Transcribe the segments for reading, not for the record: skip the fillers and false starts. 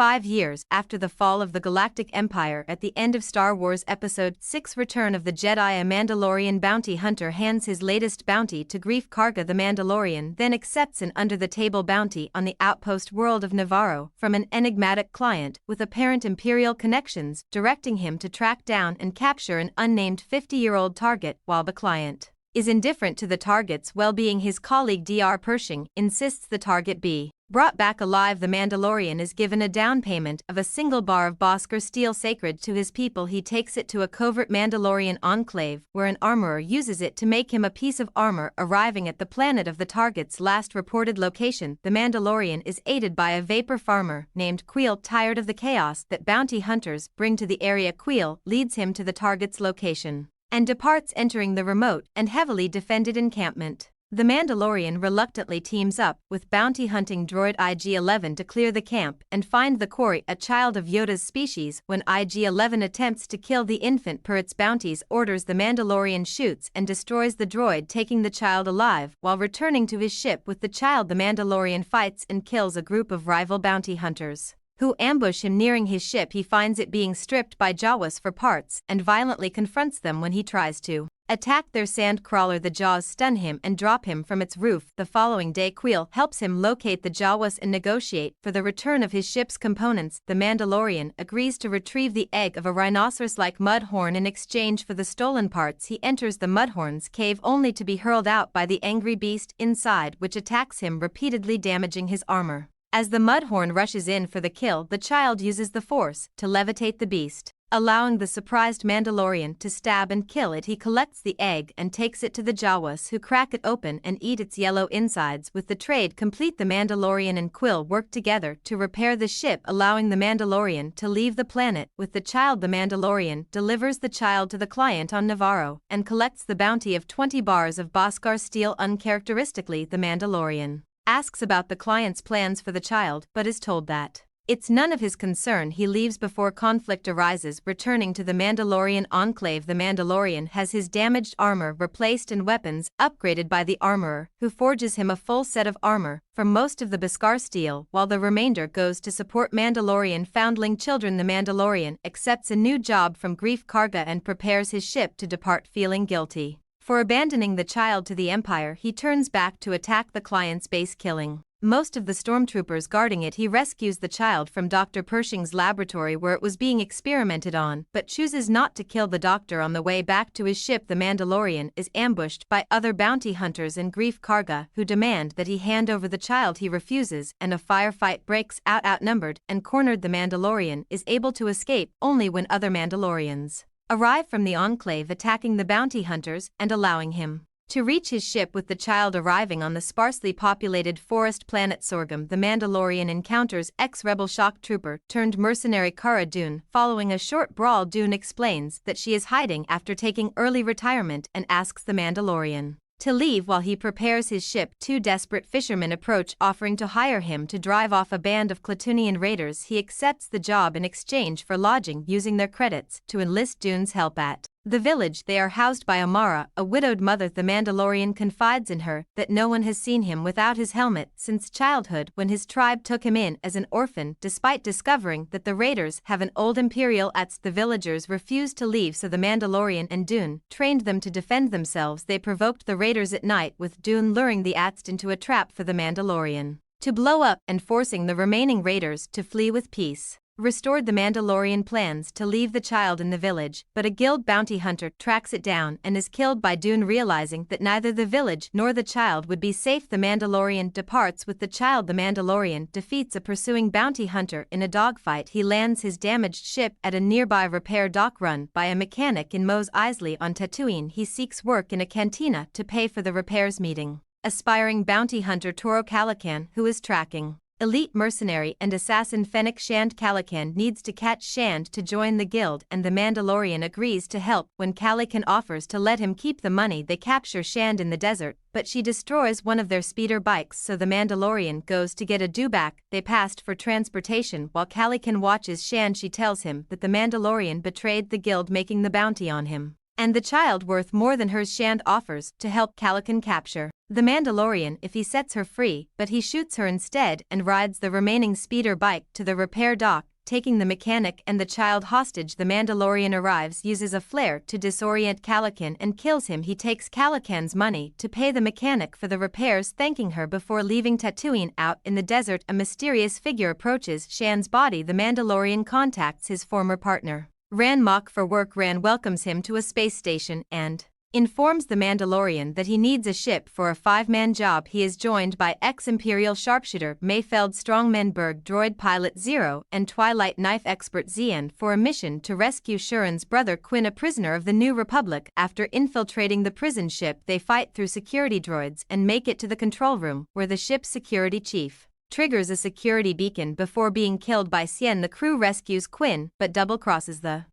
5 years after the fall of the Galactic Empire at the end of Star Wars Episode VI Return of the Jedi, a Mandalorian bounty hunter hands his latest bounty to Greef Karga. The Mandalorian then accepts an under-the-table bounty on the outpost world of Navarro from an enigmatic client with apparent Imperial connections, directing him to track down and capture an unnamed 50-year-old target. While the client is indifferent to the target's well-being, his colleague Dr. Pershing insists the target be brought back alive. The Mandalorian is given a down payment of a single bar of Bossker steel sacred to his people. He takes it to a covert Mandalorian enclave where an armorer uses it to make him a piece of armor. Arriving at the planet of the target's last reported location, the Mandalorian is aided by a vapor farmer named Queel. Tired of the chaos that bounty hunters bring to the area, Queel leads him to the target's location and departs, entering the remote and heavily defended encampment. The Mandalorian reluctantly teams up with bounty hunting droid IG-11 to clear the camp and find the quarry, a child of Yoda's species. When IG-11 attempts to kill the infant per its bounty's orders, the Mandalorian shoots and destroys the droid, taking the child alive. While returning to his ship with the child, the Mandalorian fights and kills a group of rival bounty hunters who ambush him. Nearing his ship, he finds it being stripped by Jawas for parts and violently confronts them when he tries to attack their sand crawler. The Jaws stun him and drop him from its roof. The following day, Queel helps him locate the Jawas and negotiate for the return of his ship's components. The Mandalorian agrees to retrieve the egg of a rhinoceros-like mudhorn in exchange for the stolen parts. He enters the mudhorn's cave only to be hurled out by the angry beast inside, which attacks him, repeatedly damaging his armor. As the mudhorn rushes in for the kill, the child uses the Force to levitate the beast, allowing the surprised Mandalorian to stab and kill it. He collects the egg and takes it to the Jawas, who crack it open and eat its yellow insides. With the trade complete, the Mandalorian and Queel work together to repair the ship, allowing the Mandalorian to leave the planet with the child. The Mandalorian delivers the child to the client on Navarro and collects the bounty of 20 bars of Bossker steel. Uncharacteristically, the Mandalorian asks about the client's plans for the child but is told that it's none of his concern. He leaves before conflict arises. Returning to the Mandalorian enclave, the Mandalorian has his damaged armor replaced and weapons upgraded by the armorer, who forges him a full set of armor from most of the Beskar steel, while the remainder goes to support Mandalorian foundling children. The Mandalorian accepts a new job from Greef Karga and prepares his ship to depart. Feeling guilty for abandoning the child to the Empire, he turns back to attack the client's base, killing most of the stormtroopers guarding it. He rescues the child from Dr. Pershing's laboratory where it was being experimented on, but chooses not to kill the doctor. On the way back to his ship, the Mandalorian is ambushed by other bounty hunters and Greef Karga, who demand that he hand over the child. He refuses, and a firefight breaks out. Outnumbered and cornered, the Mandalorian is able to escape only when other Mandalorians arrive from the Enclave, attacking the bounty hunters and allowing him to reach his ship. With the child arriving on the sparsely populated forest planet Sorghum, the Mandalorian encounters ex-rebel shock trooper turned mercenary Cara Dune. Following a short brawl, Dune explains that she is hiding after taking early retirement and asks the Mandalorian to leave while he prepares his ship. Two desperate fishermen approach, offering to hire him to drive off a band of Klatooinian raiders. He accepts the job in exchange for lodging, using their credits to enlist Dune's help at the village. They are housed by Amara, a widowed mother. The Mandalorian confides in her that no one has seen him without his helmet since childhood, when his tribe took him in as an orphan. Despite discovering that the raiders have an old Imperial axe, the villagers refuse to leave, so the Mandalorian and Dune trained them to defend themselves. They provoked the raiders at night, with Dune luring the Atzt into a trap for the Mandalorian to blow up and forcing the remaining raiders to flee. With peace restored, the Mandalorian plans to leave the child in the village, but a guild bounty hunter tracks it down and is killed by Dune. Realizing that neither the village nor the child would be safe, the Mandalorian departs with the child. The Mandalorian defeats a pursuing bounty hunter in a dogfight. He lands his damaged ship at a nearby repair dock run by a mechanic in Mos Eisley on Tatooine. He seeks work in a cantina to pay for the repairs, meeting aspiring bounty hunter Toro Calican, who is tracking elite mercenary and assassin Fennec Shand. Calican needs to catch Shand to join the guild, and the Mandalorian agrees to help. When Calican offers to let him keep the money, they capture Shand in the desert, but she destroys one of their speeder bikes, so the Mandalorian goes to get a dewback they passed for transportation. While Calican watches Shand, she tells him that the Mandalorian betrayed the guild, making the bounty on him and the child worth more than hers. Shand offers to help Calican capture the Mandalorian if he sets her free, but he shoots her instead and rides the remaining speeder bike to the repair dock, taking the mechanic and the child hostage. The Mandalorian arrives, uses a flare to disorient Calican and kills him. He takes Calican's money to pay the mechanic for the repairs, thanking her before leaving Tatooine. Out in the desert, a mysterious figure approaches Shan's body. The Mandalorian contacts his former partner, Ran Mock, for work. Ran welcomes him to a space station and informs the Mandalorian that he needs a ship for a 5-man job. He is joined by ex-Imperial sharpshooter Mayfeld, strongman Berg, droid pilot Zero, and Twilight knife expert Zien for a mission to rescue Shuren's brother Quinn, a prisoner of the New Republic. After infiltrating the prison ship, they fight through security droids and make it to the control room, where the ship's security chief triggers a security beacon before being killed by Sien. The crew rescues Quinn, but double-crosses the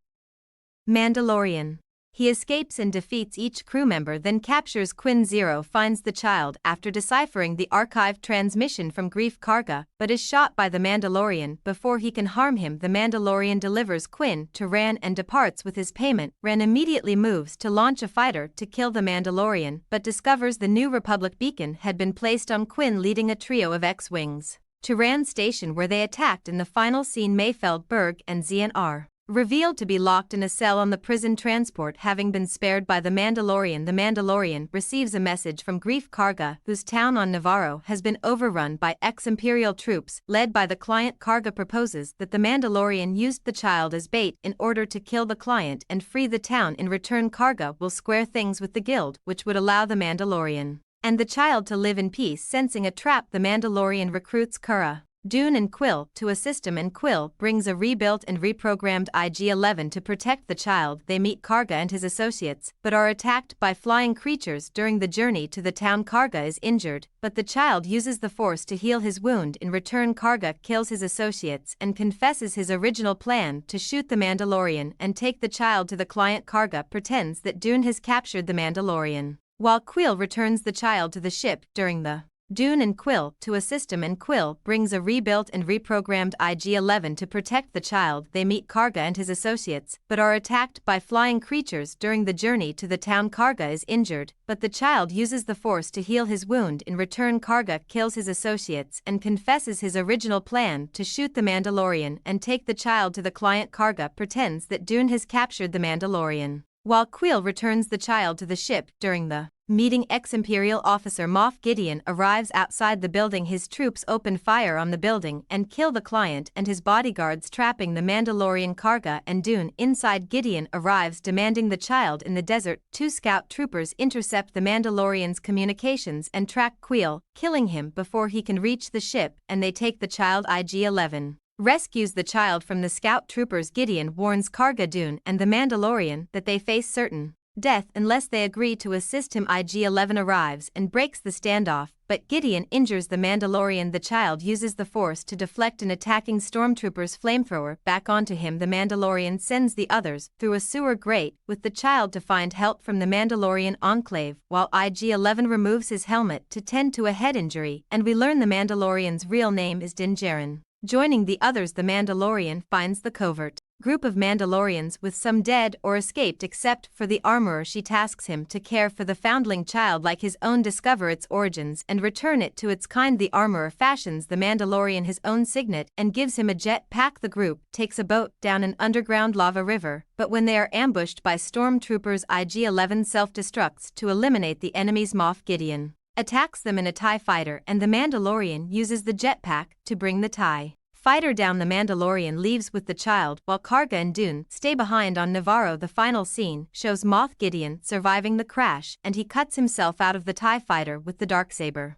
Mandalorian. He escapes and defeats each crew member, then captures Quinn. Zero finds the child after deciphering the archived transmission from Greef Karga, but is shot by the Mandalorian before he can harm him. The Mandalorian delivers Quinn to Ran and departs with his payment. Ran immediately moves to launch a fighter to kill the Mandalorian, but discovers the New Republic beacon had been placed on Quinn, leading a trio of X-Wings to Ran's station, where they attacked. In the final scene, Mayfeld, Berg, and Zien are revealed to be locked in a cell on the prison transport, having been spared by the Mandalorian. The Mandalorian receives a message from Greef Karga, whose town on Navarro has been overrun by ex-Imperial troops, led by the client. Karga proposes that the Mandalorian used the child as bait in order to kill the client and free the town. In return, Karga will square things with the guild, which would allow the Mandalorian and the child to live in peace. Sensing a trap, the Mandalorian recruits Kura, Dune, and Quill to assist him, and Quill brings a rebuilt and reprogrammed IG-11 to protect the child. They meet Karga and his associates, but are attacked by flying creatures during the journey to the town. Karga is injured, but the child uses the Force to heal his wound. In return, Karga kills his associates and confesses his original plan to shoot the Mandalorian and take the child to the client. Karga pretends that Dune has captured the Mandalorian, while Quill returns the child to the ship. During the Dune and Quill to assist him, and Quill brings a rebuilt and reprogrammed IG-11 to protect the child. They meet Karga and his associates, but are attacked by flying creatures during the journey to the town. Karga is injured, but the child uses the Force to heal his wound. In return, Karga kills his associates and confesses his original plan to shoot the Mandalorian and take the child to the client. Karga pretends that Dune has captured the Mandalorian, while Quill returns the child to the ship. During the meeting, ex-Imperial officer Moff Gideon arrives outside the building. His troops open fire on the building and kill the client and his bodyguards, trapping the Mandalorian. Karga and Dune inside. Gideon arrives demanding the child in the desert. 2 scout troopers intercept the Mandalorian's communications and track Quill, killing him before he can reach the ship, and they take the child. IG-11 rescues the child from the scout troopers. Gideon warns Karga, Dune, and the Mandalorian that they face certain death unless they agree to assist him. IG-11 arrives and breaks the standoff, but Gideon injures the Mandalorian. The child uses the Force to deflect an attacking stormtrooper's flamethrower back onto him. The Mandalorian sends the others through a sewer grate with the child to find help from the Mandalorian enclave, while IG-11 removes his helmet to tend to a head injury, and we learn the Mandalorian's real name is Din Djarin. Joining the others, the Mandalorian finds the covert group of Mandalorians, with some dead or escaped except for the armorer. She tasks him to care for the foundling child like his own, discover its origins, and return it to its kind. The armorer fashions the Mandalorian his own signet and gives him a jet pack. The group takes a boat down an underground lava river, but when they are ambushed by stormtroopers, IG-11 self-destructs to eliminate the enemies. Moff Gideon attacks them in a TIE fighter, and the Mandalorian uses the jetpack to bring the TIE fighter down. The Mandalorian leaves with the child, while Karga and Dune stay behind on Navarro. The final scene shows Moff Gideon surviving the crash, and he cuts himself out of the TIE fighter with the darksaber.